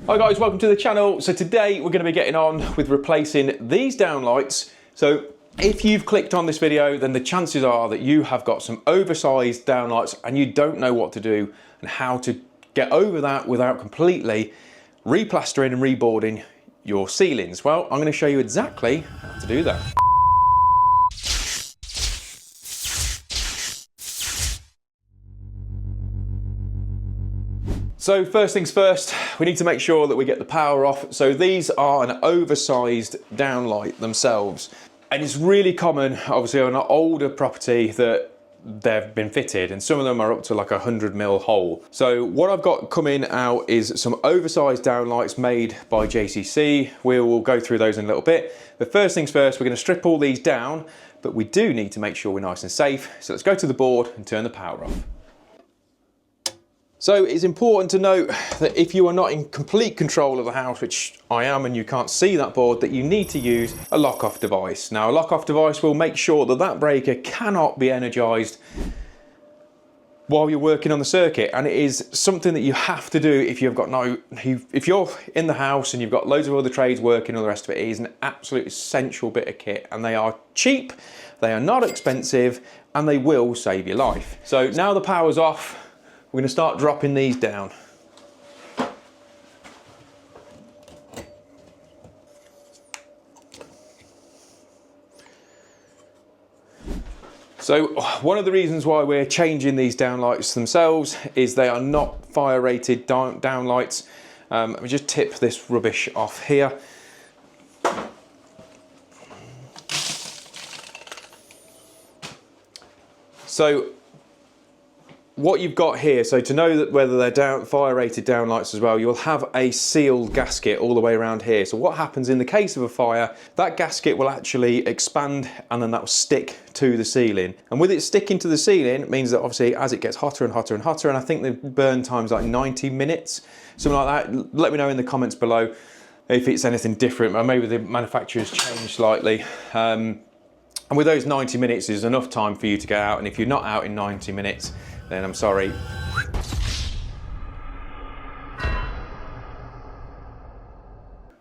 Hi guys, welcome to the channel. So today we're going to be getting on with replacing these downlights. So if you've clicked on this video, then the chances are that you have got some oversized downlights and you don't know what to do and how to get over that without completely replastering and reboarding your ceilings. Well, I'm going to show you exactly how to do that. So first things first, we need to make sure that we get the power off. So these are an oversized downlight themselves. And it's really common, obviously on an older property, that they've been fitted, and some of them are up to like 100mm hole. So what I've got coming out is some oversized downlights made by JCC. We will go through those in a little bit. But first things first, we're going to strip all these down, but we do need to make sure we're nice and safe. So let's go to the board and turn the power off. So it's important to note that if you are not in complete control of the house, which I am, and you can't see that board, that you need to use a lock-off device. Now, a lock-off device will make sure that that breaker cannot be energized while you're working on the circuit, and it is something that you have to do if you've got if you're in the house and you've got loads of other trades working and all the rest of it. It is an absolute essential bit of kit, and they are cheap, they are not expensive, and they will save your life. So now the power's off, we're going to start dropping these down. So one of the reasons why we're changing these downlights themselves is they are not fire rated downlights. Let me just tip this rubbish off here. So what you've got here, so to know that whether they're fire rated downlights as well, you'll have a sealed gasket all the way around here. So what happens in the case of a fire, that gasket will actually expand and then that will stick to the ceiling. And with it sticking to the ceiling, it means that obviously as it gets hotter and hotter and hotter, and I think the burn time's like 90 minutes, something like that. Let me know in the comments below if it's anything different, or maybe the manufacturer's changed slightly. And with those 90 minutes is enough time for you to get out, and if you're not out in 90 minutes, then I'm sorry.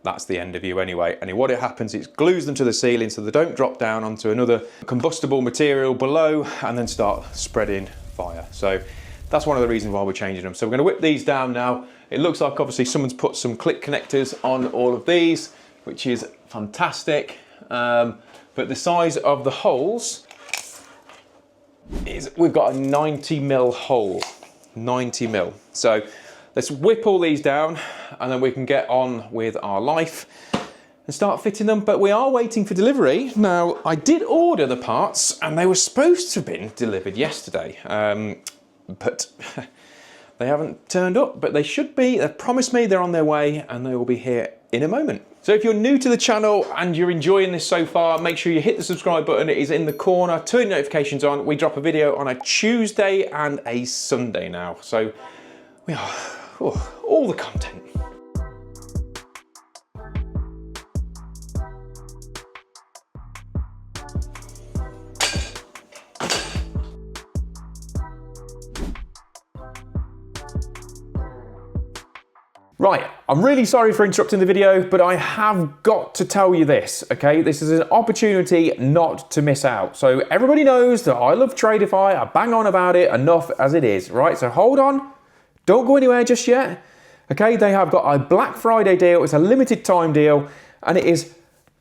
That's the end of you anyway. And what it happens, it glues them to the ceiling so they don't drop down onto another combustible material below and then start spreading fire. So that's one of the reasons why we're changing them. So we're going to whip these down now. It looks like obviously someone's put some click connectors on all of these, which is fantastic. But the size of the holes is, we've got a 90mm hole, 90mm. So let's whip all these down and then we can get on with our life and start fitting them. But we are waiting for delivery. Now, I did order the parts and they were supposed to have been delivered yesterday, but they haven't turned up, but they should be. They've promised me they're on their way and they will be here in a moment. So if you're new to the channel and you're enjoying this so far, make sure you hit the subscribe button. It is in the corner. Turn notifications on. We drop a video on a Tuesday and a Sunday now. So we are all the content. Right, I'm really sorry for interrupting the video, but I have got to tell you this, okay? This is an opportunity not to miss out. So everybody knows that I love Tradeify, I bang on about it enough as it is, right? So hold on, don't go anywhere just yet, okay? They have got a Black Friday deal, it's a limited time deal, and it is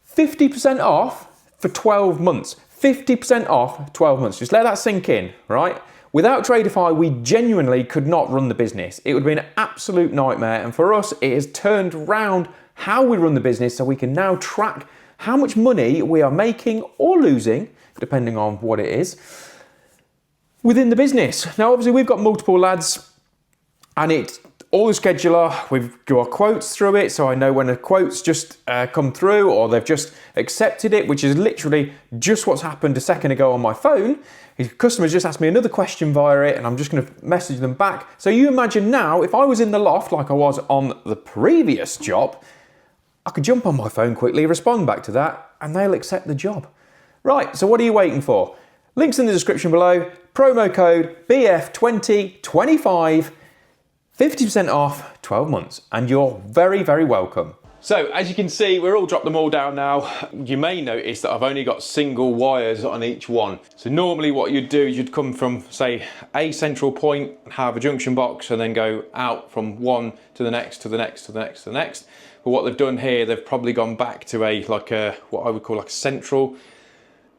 50% off for 12 months. 50% off 12 months, just let that sink in, right? Without Tradeify, we genuinely could not run the business. It would be an absolute nightmare. And for us, it has turned around how we run the business so we can now track how much money we are making or losing, depending on what it is, within the business. Now, obviously, we've got multiple lads and it's all the scheduler, we've got quotes through it, so I know when a quote's just come through or they've just accepted it, which is literally just what's happened a second ago on my phone. Customers just asked me another question via it and I'm just going to message them back. So you imagine now, if I was in the loft like I was on the previous job, I could jump on my phone quickly, respond back to that, and they'll accept the job. Right, so what are you waiting for? Links in the description below, promo code BF2025. 50% off, 12 months, and you're very, very welcome. So as you can see, we're all dropped them all down now. You may notice that I've only got single wires on each one. So normally what you'd do is you'd come from, say, a central point, have a junction box, and then go out from one to the next, to the next, to the next, to the next. But what they've done here, they've probably gone back to what I would call like a central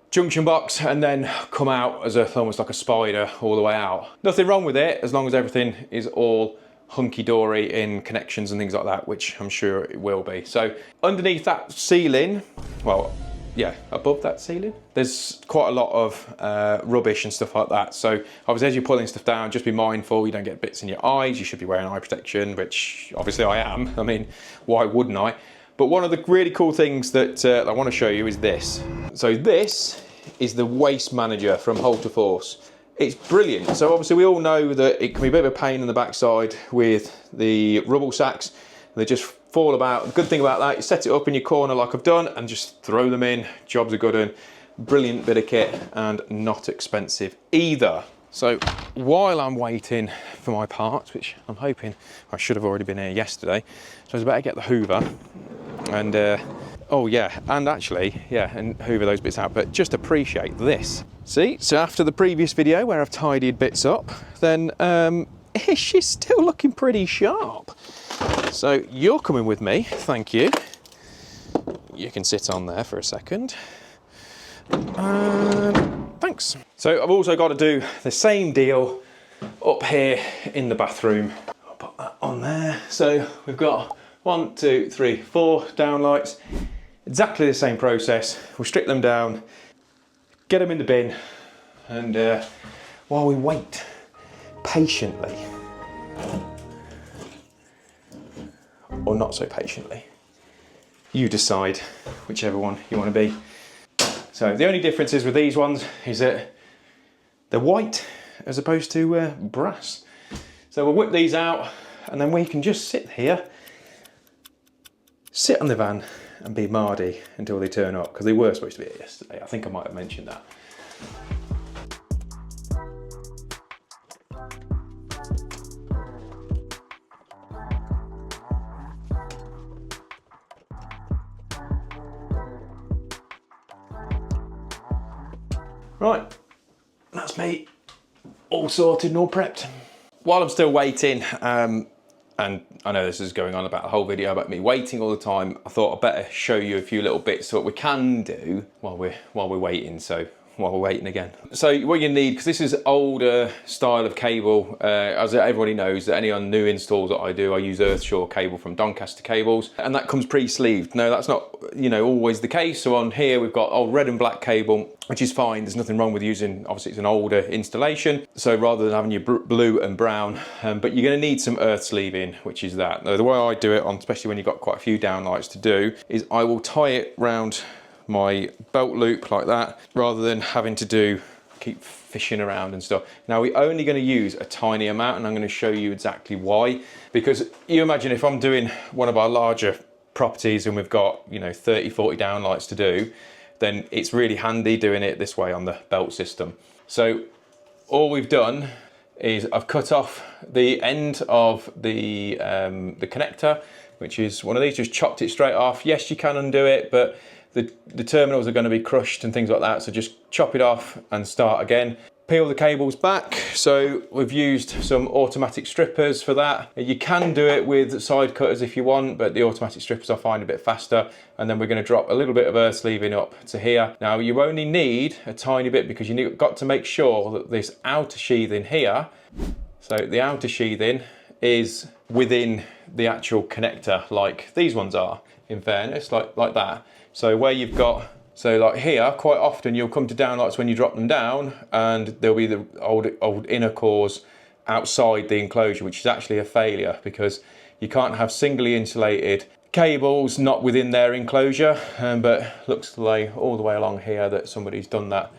junction box, and then come out as almost like a spider all the way out. Nothing wrong with it, as long as everything is all hunky-dory in connections and things like that, which I'm sure it will be. So underneath that ceiling, well, yeah, above that ceiling, there's quite a lot of rubbish and stuff like that. So obviously as you're pulling stuff down, just be mindful you don't get bits in your eyes. You should be wearing eye protection, which obviously I am. I mean, why wouldn't I? But one of the really cool things that I want to show you is this. So this is the waste manager from Halter Force. It's brilliant. So obviously we all know that it can be a bit of a pain in the backside with the rubble sacks. They just fall about. The good thing about that, you set it up in your corner like I've done and just throw them in. Job's a good one. Brilliant bit of kit and not expensive either. So while I'm waiting for my parts, which I'm hoping I should have already been here yesterday, so I was about to get the Hoover and oh yeah, and actually, yeah, and hoover those bits out, but just appreciate this. See, so after the previous video where I've tidied bits up, then she's still looking pretty sharp. So you're coming with me, thank you. You can sit on there for a second. Thanks. So I've also got to do the same deal up here in the bathroom. I'll put that on there. So we've got 1, 2, 3, 4 downlights. Exactly the same process. We'll strip them down, get them in the bin, and while we wait patiently, or not so patiently, you decide whichever one you want to be. So the only differences with these ones is that they're white as opposed to brass. So we'll whip these out and then we can just sit here, sit on the van and be Mardy until they turn up, because they were supposed to be here yesterday. I think I might have mentioned that. Right, that's me all sorted and all prepped. While I'm still waiting, and I know this is going on about a whole video about me waiting all the time, I thought I'd better show you a few little bits of what we can do while we're waiting. So while we're waiting again. So what you need, because this is older style of cable, as everybody knows, that any on new installs that I do, I use Earthshore cable from Doncaster Cables, and that comes pre-sleeved. No, that's not, you know, always the case. So on here we've got old red and black cable, which is fine. There's nothing wrong with using, obviously it's an older installation, so rather than having your blue and brown, but you're going to need some earth sleeving, which is that. Now, the way I do it, on especially when you've got quite a few downlights to do, is I will tie it round my belt loop like that, rather than having to keep fishing around and stuff. Now we're only going to use a tiny amount, and I'm going to show you exactly why. Because you imagine if I'm doing one of our larger properties and we've got, you know, 30, 40 downlights to do, then it's really handy doing it this way on the belt system. So all we've done is I've cut off the end of the connector, which is one of these, just chopped it straight off. Yes, you can undo it, but the terminals are going to be crushed and things like that, so just chop it off and start again. Peel the cables back. So we've used some automatic strippers for that. You can do it with side cutters if you want, but the automatic strippers I find a bit faster. And then we're going to drop a little bit of earth sleeving up to here. Now you only need a tiny bit, because you've got to make sure that this outer sheathing here, so the outer sheathing is within the actual connector, like these ones are, in fairness, like that. So where you've got, so like here, quite often you'll come to downlights when you drop them down, and there'll be the old inner cores outside the enclosure, which is actually a failure, because you can't have singly insulated cables not within their enclosure. But looks like all the way along here that somebody's done that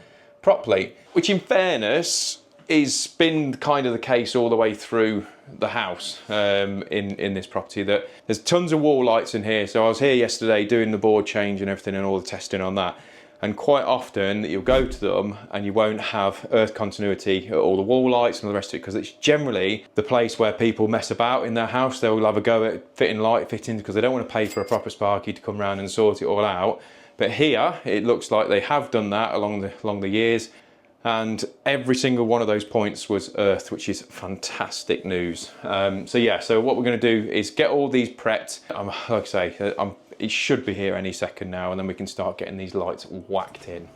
properly, which in fairness is been kind of the case all the way through the house in this property, that there's tons of wall lights in here. So I was here yesterday doing the board change and everything and all the testing on that, And quite often you'll go to them and you won't have earth continuity at all the wall lights and all the rest of it, because it's generally the place where people mess about in their house. They'll have a go at fitting light fittings because they don't want to pay for a proper sparky to come around and sort it all out. But here it looks like they have done that along the years, and every single one of those points was earth, which is fantastic news. So yeah, so what we're going to do is get all these prepped. Like I say, it should be here any second now, and then we can start getting these lights whacked in.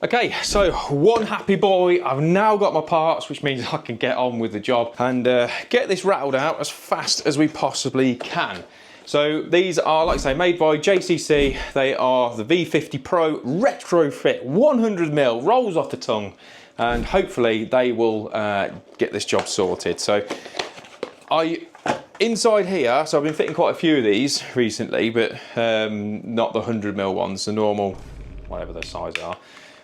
Okay, so one happy boy, I've now got my parts, which means I can get on with the job and get this rattled out as fast as we possibly can. So these are, like I say, made by JCC. They are the V50 Pro retrofit 100mm, rolls off the tongue, and hopefully they will get this job sorted. So inside here, so I've been fitting quite a few of these recently, but not the 100mm ones, the normal, whatever the size are.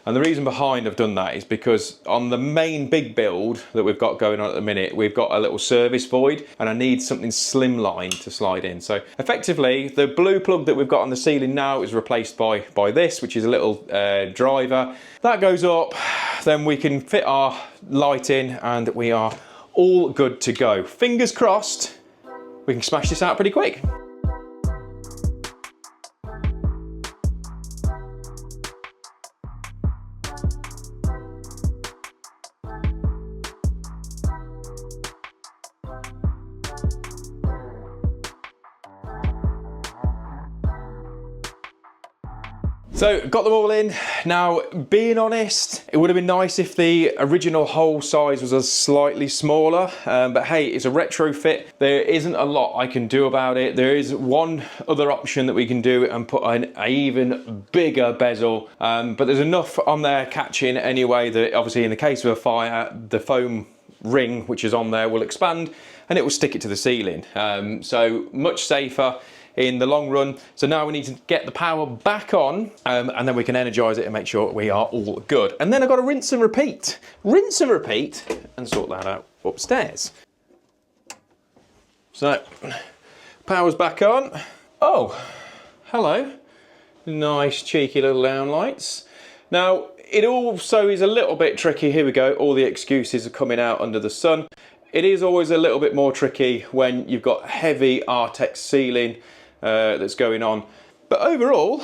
And the reason behind I've done that is because on the main big build that we've got going on at the minute, we've got a little service void and I need something slimline to slide in. So effectively, the blue plug that we've got on the ceiling now is replaced by this, which is a little driver. That goes up, then we can fit our light in and we are all good to go. Fingers crossed, we can smash this out pretty quick. So got them all in. Now, being honest, it would have been nice if the original hole size was a slightly smaller, but hey, it's a retrofit. There isn't a lot I can do about it. There is one other option that we can do and put an even bigger bezel, but there's enough on there catching anyway that obviously in the case of a fire, the foam ring which is on there will expand and it will stick it to the ceiling. So much safer in the long run. So now we need to get the power back on and then we can energize it and make sure we are all good. And then I've got to rinse and repeat and sort that out upstairs. So power's back on. Oh, hello. Nice cheeky little downlights. Now it also is a little bit tricky. Here we go. All the excuses are coming out under the sun. It is always a little bit more tricky when you've got heavy Artex ceiling that's going on. But overall,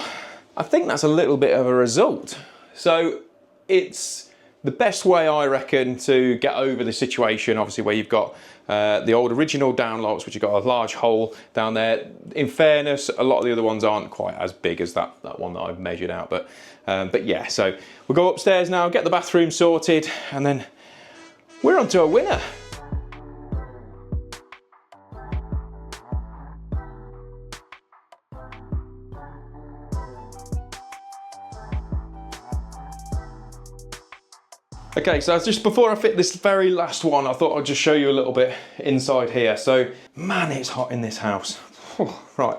I think that's a little bit of a result. So it's the best way, I reckon, to get over the situation, obviously, where you've got the old original downlights, which have got a large hole down there. In fairness, a lot of the other ones aren't quite as big as that one that I've measured out. But yeah, so we'll go upstairs now, get the bathroom sorted, and then we're on to a winner. Okay, so just before I fit this very last one, I thought I'd just show you a little bit inside here. So, man, it's hot in this house. Right,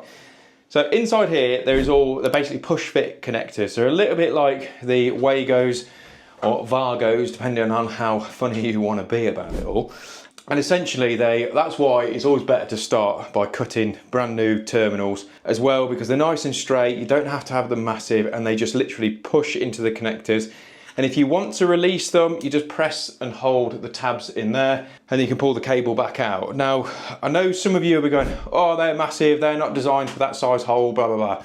so inside here, they're basically push fit connectors. They're a little bit like the Wagos or Vargos, depending on how funny you want to be about it all. And essentially that's why it's always better to start by cutting brand new terminals as well, because they're nice and straight, you don't have to have them massive, and they just literally push into the connectors. And if you want to release them, you just press and hold the tabs in there and you can pull the cable back out. Now, I know some of you will be going, oh, they're massive, they're not designed for that size hole, blah, blah, blah.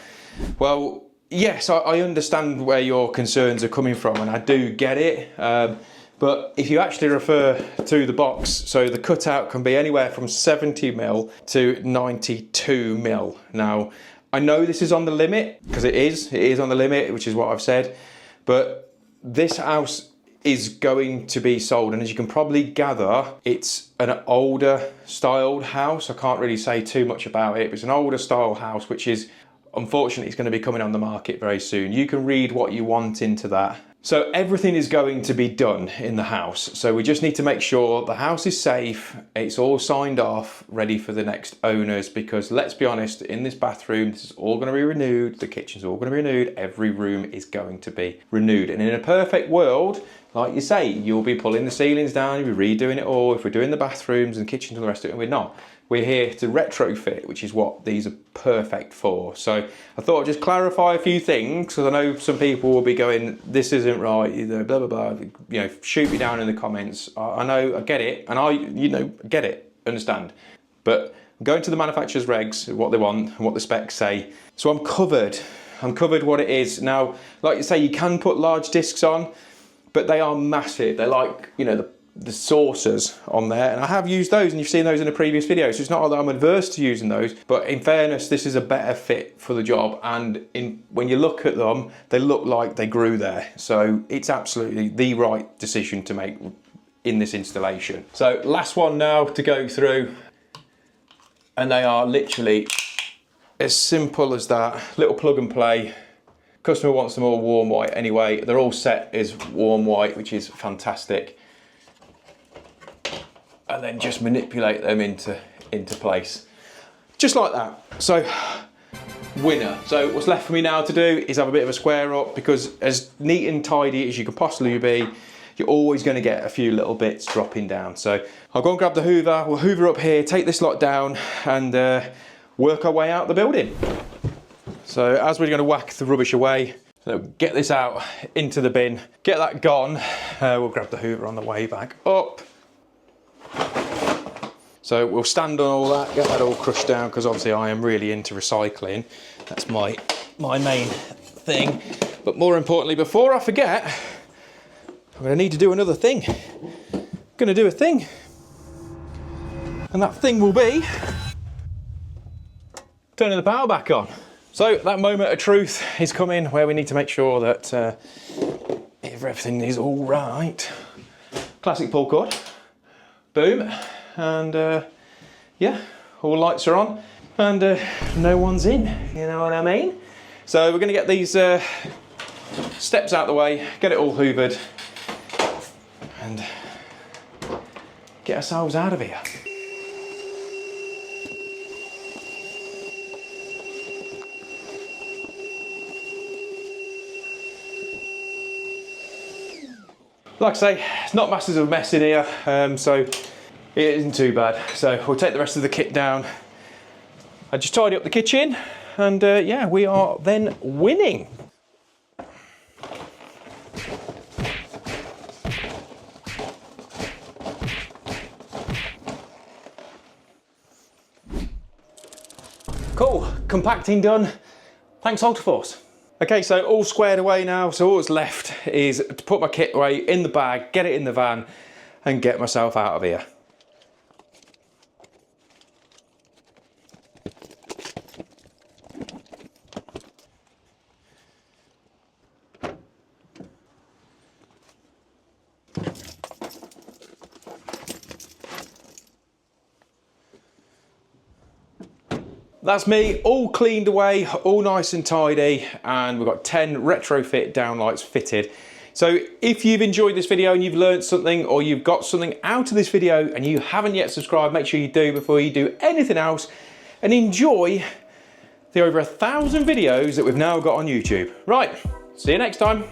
Well, yes, I understand where your concerns are coming from and I do get it. But if you actually refer to the box, so the cutout can be anywhere from 70mm to 92mm. Now, I know this is on the limit, because it is on the limit, which is what I've said, but this house is going to be sold, and as you can probably gather, it's an older styled house. I can't really say too much about it, but it's an older style house, which is, unfortunately, it's going to be coming on the market very soon. You can read what you want into that. So everything is going to be done in the house. So we just need to make sure the house is safe, it's all signed off, ready for the next owners, because let's be honest, in this bathroom, this is all going to be renewed, the kitchen's all going to be renewed, every room is going to be renewed. And in a perfect world, like you say, you'll be pulling the ceilings down, you'll be redoing it all. If we're doing the bathrooms and kitchens and the rest of it, and we're not. We're here to retrofit, which is what these are perfect for. So I thought I'd just clarify a few things, because I know some people will be going, this isn't right, either, blah, blah, blah. You know, shoot me down in the comments. I know, I get it, and get it, understand. But I'm going to the manufacturer's regs, what they want, and what the specs say. So I'm covered what it is. Now, like you say, you can put large discs on, but they are massive. They're like, you know, the saucers on there, and I have used those, and you've seen those in a previous video, so it's not that I'm adverse to using those, but in fairness, this is a better fit for the job, and when you look at them, they look like they grew there, so it's absolutely the right decision to make in this installation. So last one now to go through, and they are literally as simple as that. Little plug and play. Customer wants them all warm white anyway. They're all set as warm white, which is fantastic. And then just manipulate them into place. Just like that. So, winner. So what's left for me now to do is have a bit of a square up, because as neat and tidy as you could possibly be, you're always going to get a few little bits dropping down. So I'll go and grab the hoover, we'll hoover up here, take this lot down, and work our way out the building. So as we're going to whack the rubbish away, so get this out into the bin, get that gone, we'll grab the hoover on the way back up. So we'll stand on all that, get that all crushed down, because obviously I am really into recycling. That's my main thing. But more importantly, before I forget, I'm going to need to do another thing. I'm going to do a thing. And that thing will be turning the power back on. So that moment of truth is coming, where we need to make sure that everything is all right. Classic pull cord. Boom. And yeah, all lights are on, and no one's in, you know what I mean? So we're going to get these steps out the way, get it all hoovered, and get ourselves out of here. Like I say, it's not masses of mess in here, so it isn't too bad. So we'll take the rest of the kit down. I just tidy up the kitchen, and yeah, we are then winning. Cool, compacting done. Thanks Ultraforce. Okay, so all squared away now, so all that's left is to put my kit away in the bag, get it in the van, and get myself out of here. That's me, all cleaned away, all nice and tidy, and we've got 10 retrofit downlights fitted. So if you've enjoyed this video and you've learned something, or you've got something out of this video and you haven't yet subscribed, make sure you do before you do anything else, and enjoy the over 1,000 videos that we've now got on YouTube. Right, see you next time.